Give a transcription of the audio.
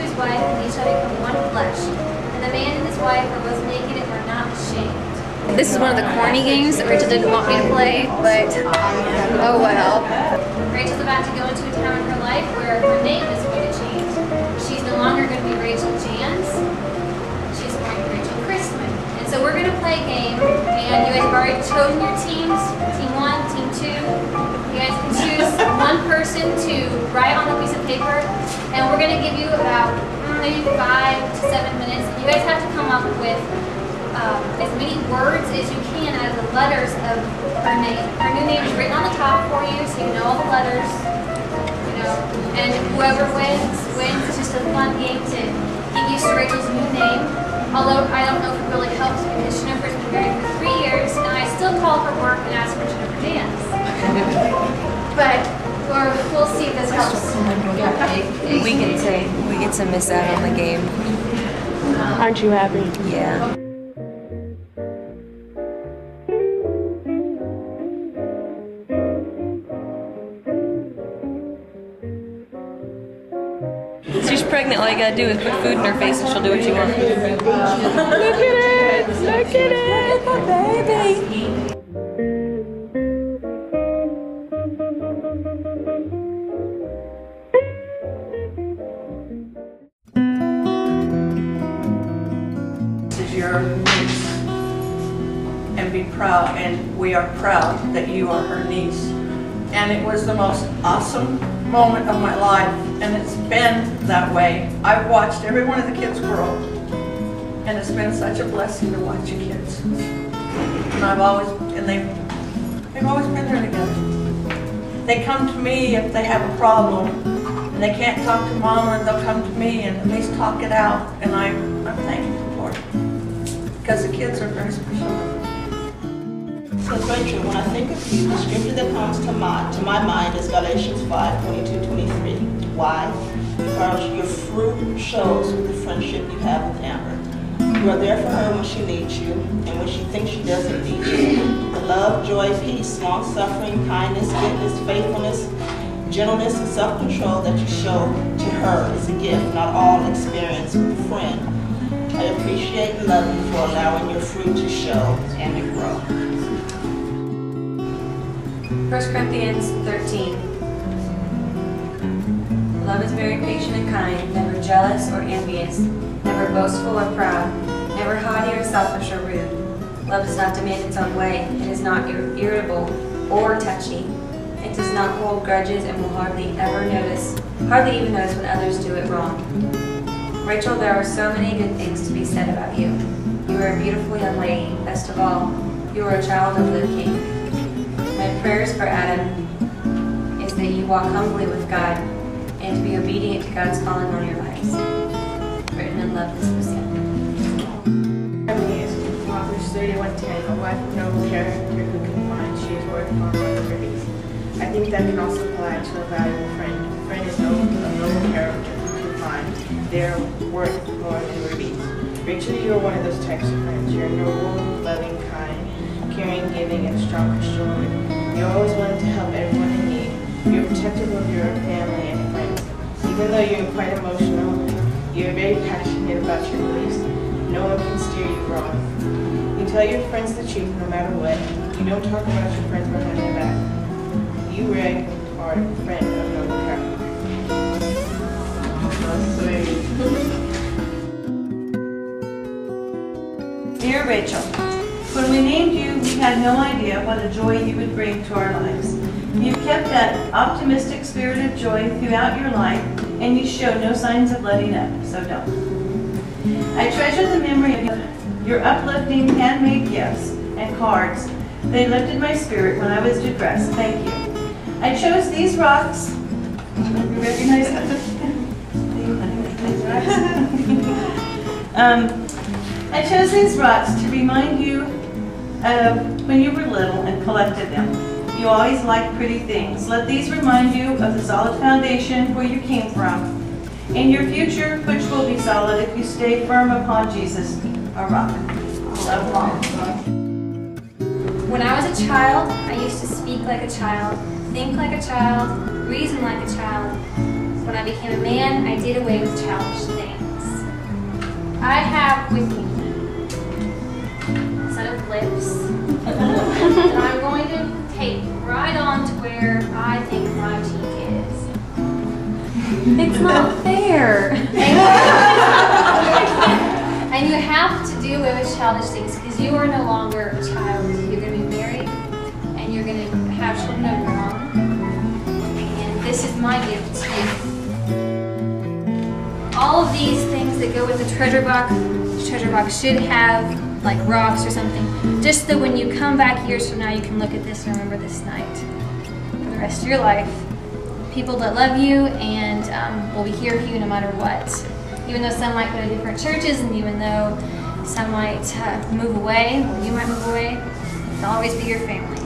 to his wife, and they shall become one flesh. And the man and his wife are both naked and are not ashamed. This is one of the corny games that Rachel didn't want me to play, but oh well. Rachel's about to go into a time in her life where her name is going to change. She's no longer going to be Rachel Jans. She's going to be Rachel Christman. And so we're going to play a game, and you guys have already chosen your teams, team 1, team 2. You guys can choose one person to write on a piece of paper, and we're going to give you about maybe 5 to 7 minutes. You guys have to come up with as many words as you can out of the letters of her name. Her new name is written on the top for you, so you know all the letters. You know, and whoever wins. It's just a fun game to get used to Rachel's new name. Although I don't know if it really helps because Jennifer's been married for 3 years, and I still call her work and ask for Jennifer Dance. But we'll see if this helps. We get to miss out on the game. Aren't you happy? Yeah. She's pregnant, all you gotta do is put food in her face and she'll do what you want. Look at it! Look at it! My baby! This is your niece, and be proud, and we are proud that you are her niece. And it was the most awesome moment of my life, and it's been that way. I've watched every one of the kids grow, and it's been such a blessing to watch your kids. And they've always been there together. They come to me if they have a problem, and they can't talk to Mama, and they'll come to me and at least talk it out, and I'm thankful for it, because the kids are very special. So Rachel, when I think of you, the scripture that comes to my mind is Galatians 5:22-23. Why? Because your fruit shows with the friendship you have with Amber. You are there for her when she needs you and when she thinks she doesn't need you. The love, joy, peace, long-suffering, kindness, goodness, faithfulness, gentleness, and self-control that you show to her is a gift, not all experience with a friend. I appreciate and love you for allowing your fruit to show and to grow. 1 Corinthians 13. Love is very patient and kind, never jealous or envious, never boastful or proud, never haughty or selfish or rude. Love does not demand its own way. It is not irritable or touchy. It does not hold grudges and will hardly even notice when others do it wrong. Rachel, there are so many good things to be said about you. You are a beautiful young lady. Best of all, you are a child of the King. My prayers for Adam is that you walk humbly with God and to be obedient to God's calling on your lives. Written in love, this was it. Emily is Proverbs 31:10, a wife of noble character who can find she is worth far more than riches. I think that can also apply to a valuable friend. A friend is a noble character who can find they are worth more than rubies. Rachel, you are one of those types of friends. You're noble, loving, kind, caring, giving, and strong Christian woman. You're always willing to help everyone in need. You're protective of your family and friends. Even though you're quite emotional, you're very passionate about your beliefs. No one can steer you wrong. You tell your friends the truth no matter what. You don't talk about your friends behind their back. You, Greg, are a friend of noble character. Dear Rachel, when we named you, we had no idea what a joy you would bring to our lives. You've kept that optimistic spirit of joy throughout your life, and you show no signs of letting up, so don't. I treasure the memory of your uplifting handmade gifts and cards. They lifted my spirit when I was depressed. Thank you. I chose these rocks. You recognize them? I chose these rocks to remind you of when you were little and collected them. You always liked pretty things. Let these remind you of the solid foundation where you came from, and your future, which will be solid if you stay firm upon Jesus, a rock. Love long. When I was a child, I used to speak like a child, think like a child, reason like a child. When When I became a man, I did away with childish things. I have with me a set of lips that I'm going to take right on to where I think my cheek is. It's not fair. And you have to do away with childish things because you are no longer a child. You're going to be married and you're going to have children of your own. And this is my gift to you. All of these things that go with the treasure box should have like rocks or something, just so when you come back years from now you can look at this and remember this night for the rest of your life. People that love you and will be here for you no matter what. Even though some might go to different churches and even though some might move away, or you might move away, they'll always be your family.